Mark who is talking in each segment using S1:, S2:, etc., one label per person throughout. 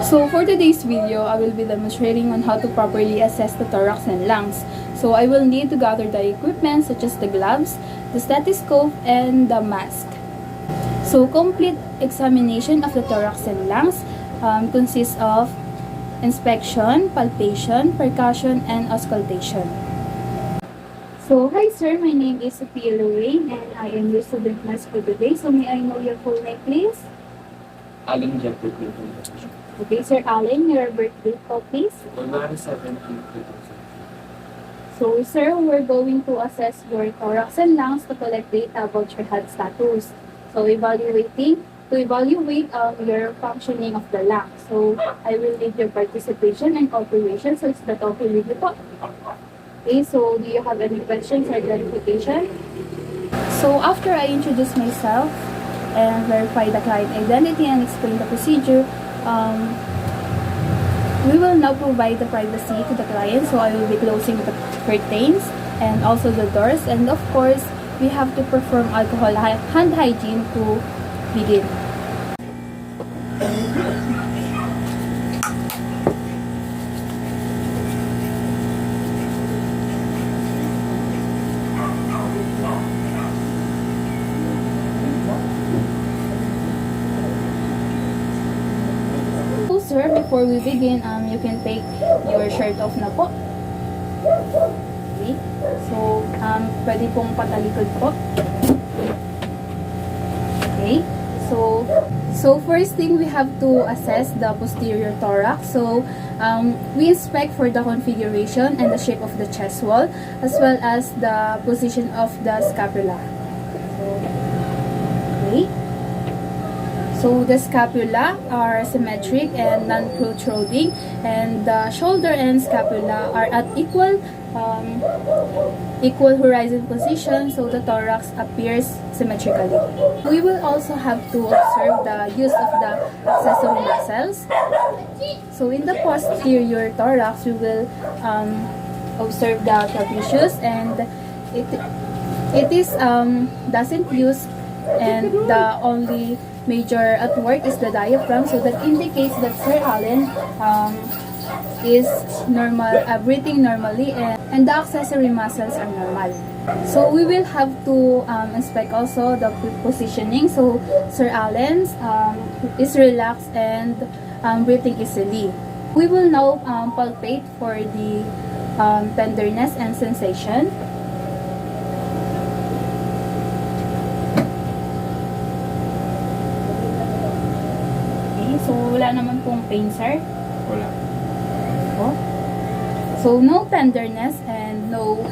S1: So for today's video, I will be demonstrating on how to properly assess the thorax and lungs. So I will need to gather the equipment such as the gloves, the stethoscope, and the mask. So complete examination of the thorax and lungs consists of inspection, palpation, percussion, and auscultation. So hi sir, my name is Sophia Lorraine and I am your student nurse for today. So may I know your full name please?
S2: Aling Jeffrey.
S1: Okay, Sir Allen, your birthday po, please.
S2: January 17, 2000.
S1: So, sir, we're going to assess your thorax and lungs to collect data about your health status. So, to evaluate your functioning of the lungs. So, I will need your participation and cooperation. So, is that okay with you po? Okay, so do you have any questions or clarification? So, after I introduce myself and verify the client identity and explain the procedure, we will now provide the privacy to the client. So I will be closing the curtains and also the doors, and of course we have to perform alcohol hand hygiene to begin. Sir, before we begin, you can take your shirt off na po. Okay. So, pwede pong patalikod po. Okay. So first thing, we have to assess the posterior thorax. So, we inspect for the configuration and the shape of the chest wall, as well as the position of the scapula. Okay. So the scapula are symmetric and non-protruding, and the shoulder and scapula are at equal horizon position, so the thorax appears symmetrically. We will also have to observe the use of the accessory muscles. So in the posterior thorax, we will observe the trapezius, and it is doesn't use, and the only major at work is the diaphragm, so that indicates that Sir Allen is normal, breathing normally, and the accessory muscles are normal. So we will have to inspect also the positioning. So Sir Allen's is relaxed and breathing easily. We will now palpate for the tenderness and sensation. So, wala naman pong pain, sir?
S2: Wala.
S1: Oh. So, no tenderness and no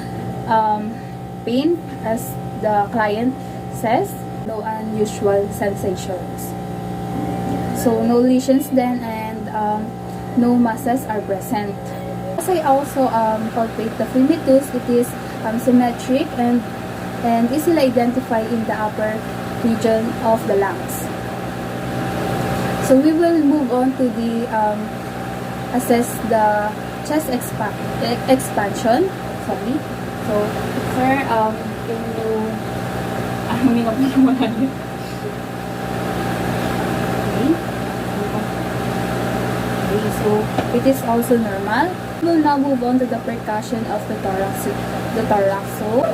S1: pain, as the client says. No unusual sensations. So, no lesions then, and no masses are present. As I also palpate the phlebitus, it is symmetric and easily identified in the upper region of the lungs. So we will move on to the assess the chest expansion. Sorry. So, sir, can you huminga po ng malalim? Okay, so it is also normal. We will now move on to the percussion of the thorax. So,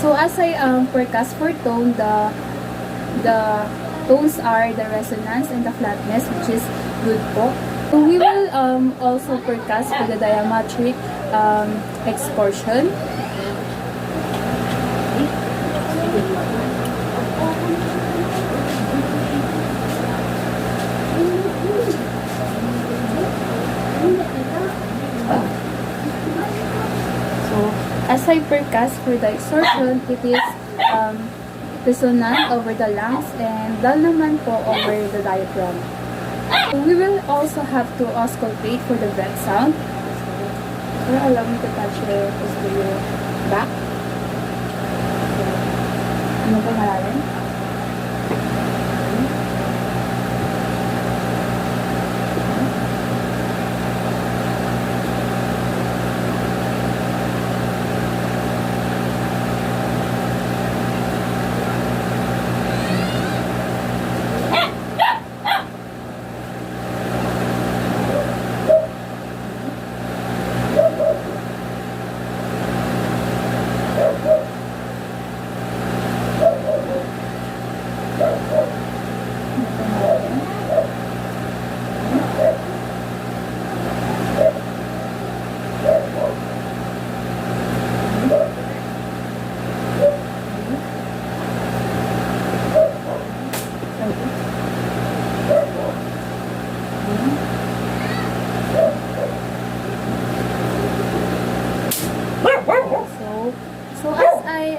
S1: So as I percuss for tone, the tones are the resonance and the flatness, which is good po. So we will also percuss for the diametric excursion. As I percuss for the extortion, it is resonant over the lungs, and dull naman po over the diaphragm. We will also have to auscultate for the breath sound. So, allow me to touch the posterior back. Ano po malalim?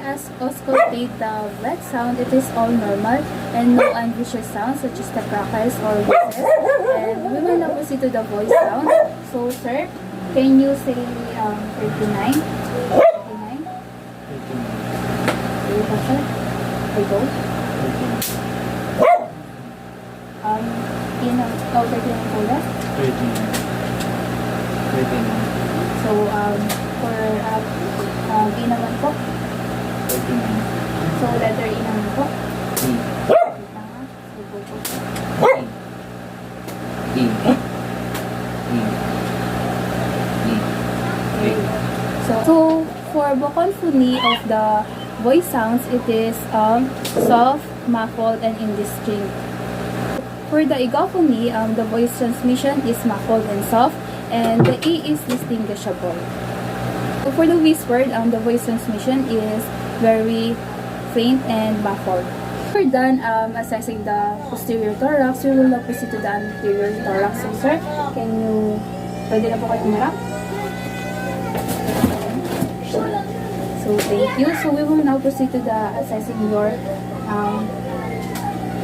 S1: As auscultate the breath sound, it is all normal and no unusual sounds such as the crackles or whistle. And we will now proceed to the voice sound. So, sir, can you say 39? 39?
S2: 13.
S1: Okay, sir. I go.
S2: 13.
S1: 39 po left.
S2: 13. 13.
S1: So, for B naman po.
S2: 13.
S1: So, letter E naman po.
S2: E.
S1: Wait lang ha. So, go po.
S2: E. E. E. E.
S1: Okay. So for boconphony of the voice sounds, it is soft, muffled, and indistinct. For the egophony, the voice transmission is muffled and soft, and the E is distinguishable. So for the whispered, the voice transmission is very faint and muffled. We're done assessing the posterior thorax. We will now proceed to the anterior thorax. So, sir, pwede na po kayo kumarap? So, thank you. So, we will now proceed to the assessing your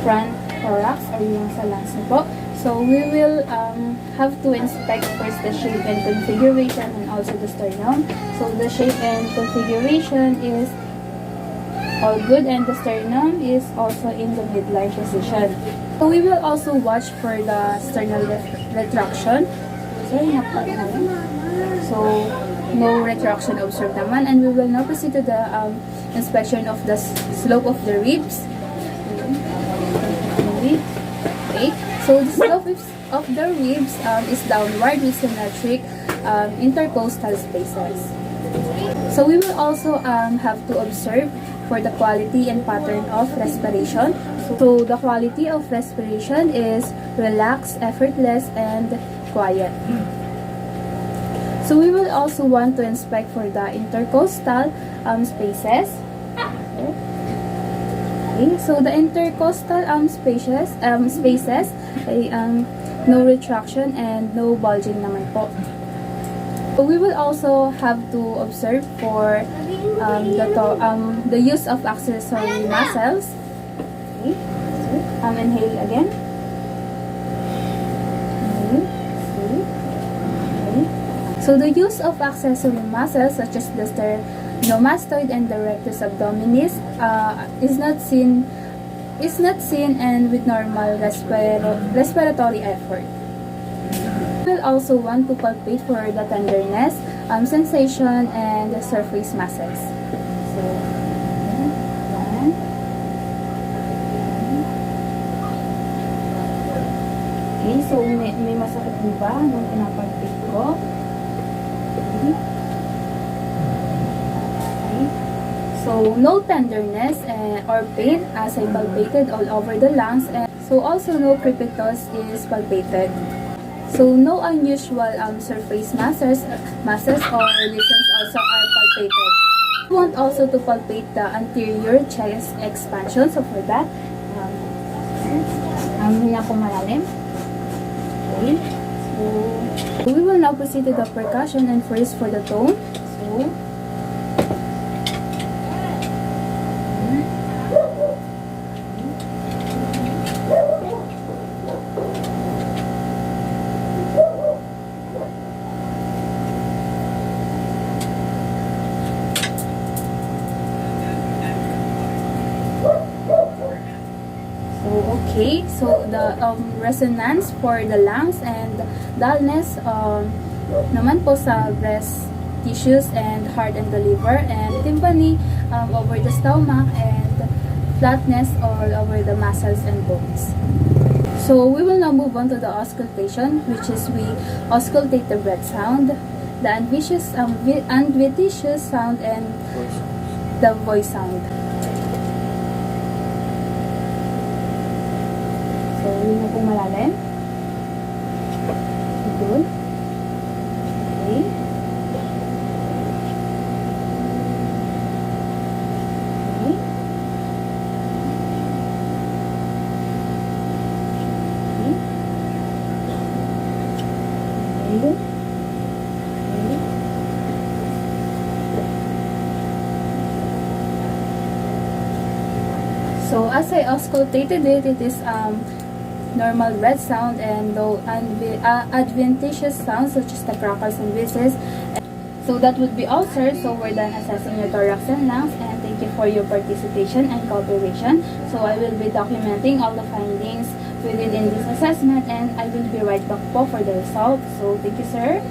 S1: front thorax or yung sa lungs niyo po. So, we will have to inspect first the shape and configuration and also the sternum. So, the shape and configuration is all good, and the sternum is also in the midline position. So we will also watch for the sternal retraction. So no retraction observed naman, and we will now proceed to the inspection of the slope of the ribs. Okay. So the slope of the ribs is downward with symmetric intercostal spaces. So we will also have to observe for the quality and pattern of respiration. So the quality of respiration is relaxed, effortless, and quiet. So we will also want to inspect for the intercostal spaces. Okay, so the intercostal spaces ay no retraction and no bulging naman po. So we will also have to observe for the use of accessory muscles. Okay. So, inhale again. Inhale. Okay. So the use of accessory muscles such as the sternomastoid and the rectus abdominis is not seen and with normal respiratory effort. We will also want to palpate for the tenderness, sensation, and the surface muscles. So, one. Okay, so may masakit din ba nung pinapalpate ko? Okay. Okay. So, no tenderness or pain as I palpated all over the lungs, and so also no crepitus is palpated. So, no unusual surface muscles or lesions also are palpated. We want also to palpate the anterior chest expansion. So, for that, hinga po malalim. Okay. So, we will now proceed to the percussion, and first for the tone. So, Okay, so the resonance for the lungs and dullness naman po sa breast tissues and heart and the liver, and tympani over the stomach, and flatness all over the muscles and bones. So we will now move on to the auscultation, which is we auscultate the breath sound, the unvicious sound, and the voice sound. So, yun na pong malalim. Good. Okay. Okay. Okay. Okay. So as I auscultated it, it is normal red sound and low adventitious sounds such as the crackles and wheezes. So that would be all, sir. So we're done assessing your thorax and lungs, and thank you for your participation and cooperation. So I will be documenting all the findings within this assessment, and I will be right back po for the results. So thank you, sir.